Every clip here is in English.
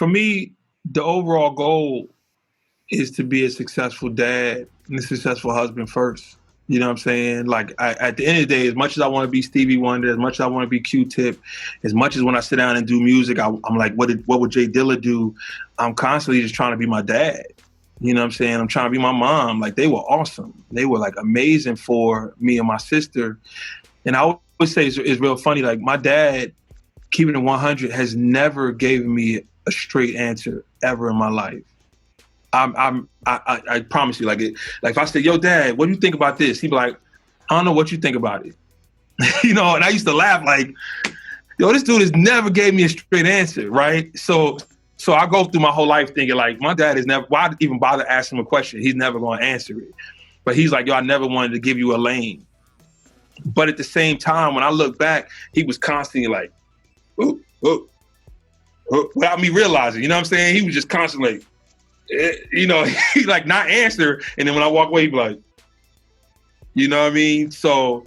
for me, the overall goal is to be a successful dad and a successful husband first. You know what I'm saying? Like, at the end of the day, as much as I want to be Stevie Wonder, as much as I want to be Q-Tip, as much as when I sit down and do music, I'm like, what would Jay Dilla do? I'm constantly just trying to be my dad. You know what I'm saying? I'm trying to be my mom. Like, they were awesome. They were, like, amazing for me and my sister. And I always say it's real funny. Like, my dad, keeping it 100, has never given me a straight answer ever in my life. I promise you, like if I say, yo, Dad, what do you think about this? He'd be like, I don't know what you think about it. You know, and I used to laugh like, yo, this dude has never gave me a straight answer, right? So I go through my whole life thinking like, my dad is never, why even bother asking him a question? He's never going to answer it. But he's like, yo, I never wanted to give you a lane. But at the same time, when I look back, he was constantly like, ooh, ooh, ooh, without me realizing, you know what I'm saying? He was just constantly, you know, he like not answer, and then when I walk away, he be like, you know what I mean? So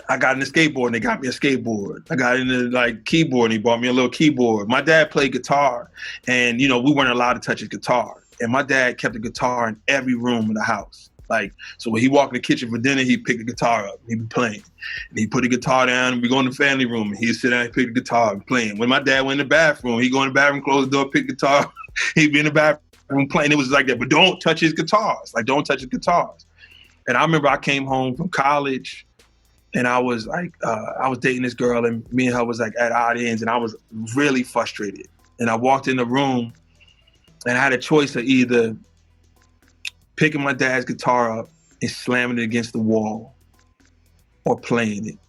I got into skateboard, and they got me a skateboard. I got into like keyboard, and he bought me a little keyboard. My dad played guitar, and you know, we weren't allowed to touch his guitar. And my dad kept a guitar in every room in the house. Like, so when he walked in the kitchen for dinner, he'd pick the guitar up, he'd be playing. And he'd put the guitar down, and we'd go in the family room, and he'd sit down and pick the guitar and playing. When my dad went in the bathroom, he'd go in the bathroom, close the door, pick the guitar, he'd be in the bathroom playing. It was like that, but don't touch his guitars. Like, don't touch his guitars. And I remember I came home from college, and I was like, I was dating this girl, and me and her was like at odd ends, and I was really frustrated. And I walked in the room, and I had a choice of either picking my dad's guitar up and slamming it against the wall or playing it.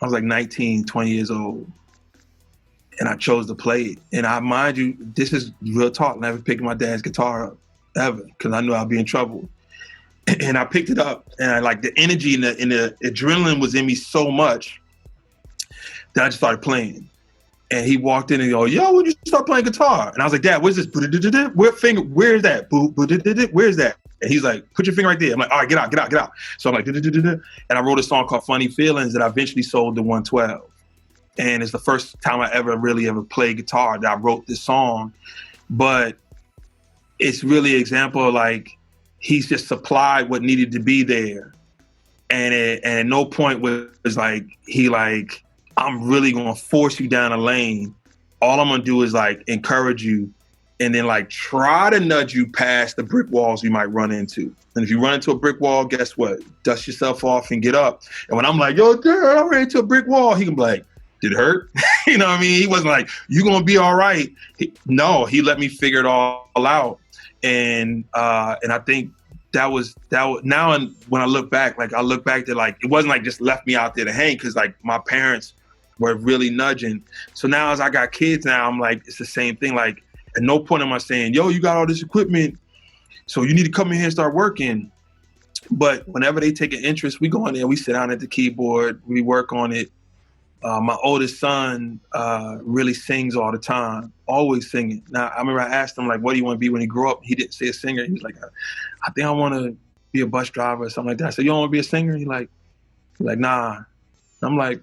I was like 19, 20 years old. And I chose to play it. And I, mind you, this is real talk, never picked my dad's guitar up, ever, because I knew I'd be in trouble. And I picked it up, and I like the energy and the adrenaline was in me so much that I just started playing. And he walked in and go, yo, when you start playing guitar? And I was like, Dad, where's this? Where's that? Where's that? And he's like, put your finger right there. I'm like, all right, get out. So I'm like, and I wrote a song called Funny Feelings that I eventually sold to 112. And it's the first time I ever played guitar that I wrote this song. But it's really an example of like, he's just supplied what needed to be there. And at no point was like, I'm really gonna force you down a lane. All I'm gonna do is like encourage you and then like try to nudge you past the brick walls you might run into. And if you run into a brick wall, guess what? Dust yourself off and get up. And when I'm like, yo, Dad, I ran into a brick wall, he can be like, did it hurt? You know what I mean? He wasn't like, you gonna be all right. No, he let me figure it all out. And I think that was now, and when I look back, like I look back to like, it wasn't like just left me out there to hang, because like my parents were really nudging. So now as I got kids now, I'm like, it's the same thing. Like at no point am I saying, yo, you got all this equipment, so you need to come in here and start working. But whenever they take an interest, we go in there, we sit down at the keyboard, we work on it. My oldest son really sings all the time, always singing. Now, I remember I asked him, like, what do you want to be when he grew up? He didn't say a singer. He was like, I think I want to be a bus driver or something like that. I said, you don't want to be a singer? He's like, nah. I'm like,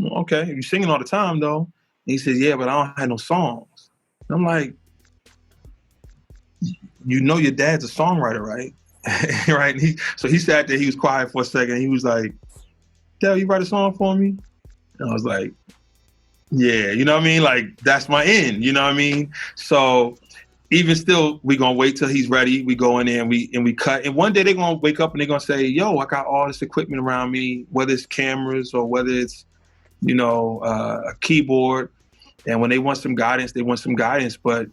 okay, you're singing all the time, though. And he says, yeah, but I don't have no songs. And I'm like, you know your dad's a songwriter, right? Right? And so he sat there, he was quiet for a second. He was like, Dad, you write a song for me? And I was like, yeah, you know what I mean? Like, that's my end, you know what I mean? So even still, we gonna wait till he's ready. We go in there and we cut. And one day they're gonna wake up and they're gonna say, yo, I got all this equipment around me, whether it's cameras or whether it's, you know, a keyboard. And when they want some guidance, they want some guidance. But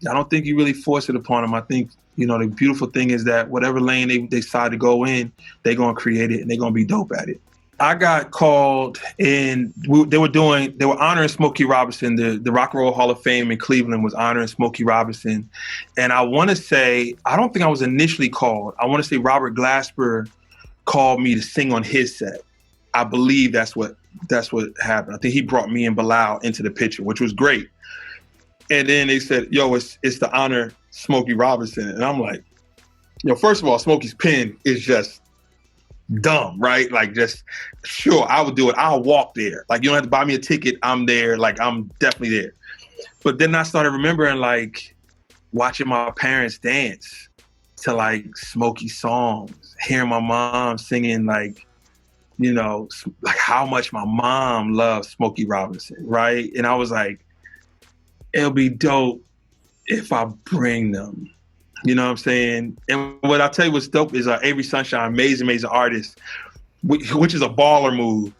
I don't think you really force it upon them. I think, you know, the beautiful thing is that whatever lane they decide to go in, they're gonna create it and they're gonna be dope at it. I got called in, they were honoring Smokey Robinson. The Rock and Roll Hall of Fame in Cleveland was honoring Smokey Robinson. And I want to say, I don't think I was initially called. I want to say Robert Glasper called me to sing on his set. I believe that's what happened. I think he brought me and Bilal into the picture, which was great. And then they said, yo, it's to honor Smokey Robinson. And I'm like, first of all, Smokey's pen is just dumb, right? Like just, sure, I would do it. I'll walk there. Like, you don't have to buy me a ticket. I'm there. Like, I'm definitely there. But then I started remembering, like, watching my parents dance to, like, Smokey songs, hearing my mom singing, like, you know, like how much my mom loved Smokey Robinson, right? And I was like, it'll be dope if I bring them. You know what I'm saying? And what I'll tell you what's dope is Avery Sunshine, amazing artist, which is a baller move.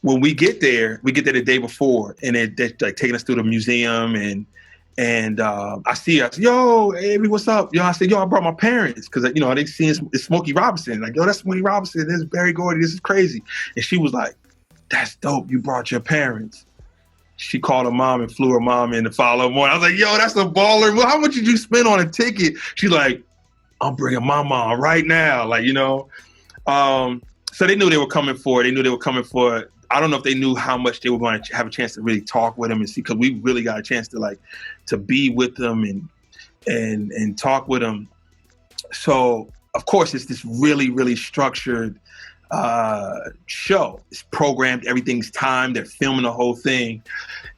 When we get there the day before, and they're like taking us through the museum, and I see her. I said, yo, Avery, what's up? Yo, I said, yo, I brought my parents because, you know, they seen it's Smokey Robinson. Like, yo, that's Smokey Robinson. This is Berry Gordy. This is crazy. And she was like, that's dope. You brought your parents. She called her mom and flew her mom in the following morning. I was like, yo, that's a baller. Well, how much did you spend on a ticket? She's like, I'm bringing my mom right now. Like, you know. So they knew they were coming for it. They knew they were coming for it. I don't know if they knew how much they were going to have a chance to really talk with them and see, because we really got a chance to be with them and talk with them. So, of course, it's this really, really structured show. It's programmed, everything's timed, they're filming the whole thing.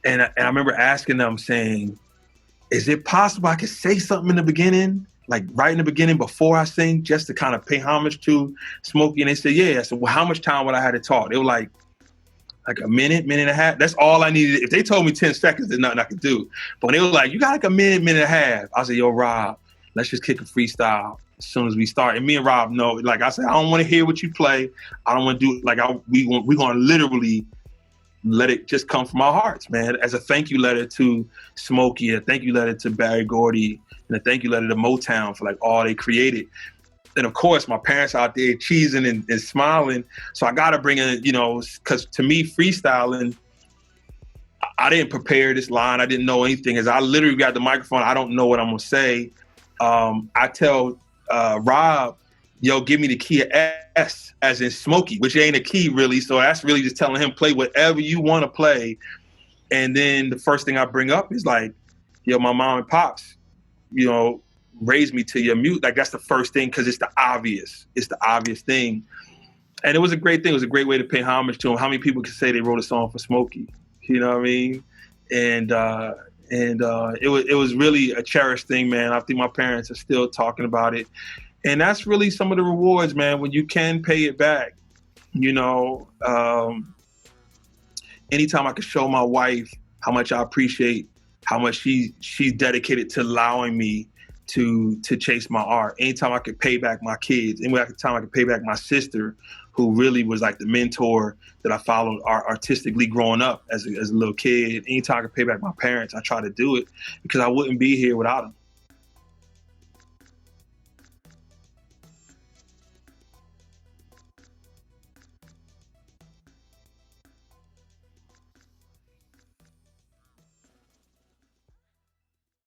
And I remember asking them, saying, is it possible I could say something in the beginning, like right in the beginning before I sing, just to kind of pay homage to Smokey? And they said, yeah. I said, well, how much time would I have to talk? They were like a minute and a half. That's all I needed. If they told me 10 seconds, there's nothing I could do. But when they were like, you got like a minute and a half, I said, yo, Rob, let's just kick a freestyle as soon as we start. And me and Rob know, like I said, I don't want to hear what you play. I don't want to do it. Like, we're going to literally let it just come from our hearts, man. As a thank you letter to Smokey, a thank you letter to Berry Gordy, and a thank you letter to Motown for like all they created. And of course, my parents out there cheesing and smiling. So I got to bring in, you know, because to me, freestyling, I didn't prepare this line. I didn't know anything. As I literally got the microphone, I don't know what I'm going to say. I tell Rob, yo, give me the key of S, as in Smokey, which ain't a key really. So that's really just telling him, play whatever you want to play. And then the first thing I bring up is like, yo, my mom and pops, you know, raised me to your mute. Like, that's the first thing, because it's the obvious thing. And it was a great thing. It was a great way to pay homage to him. How many people can say they wrote a song for Smokey? You know what I mean? And it was really a cherished thing, man. I think my parents are still talking about it. And that's really some of the rewards, man, when you can pay it back. You know, anytime I can show my wife how much I appreciate how much she's dedicated to allowing me to chase my art. Anytime I could pay back my kids, anytime I could pay back my sister, who really was like the mentor that I followed artistically growing up as a little kid. Anytime I could pay back my parents, I try to do it, because I wouldn't be here without them.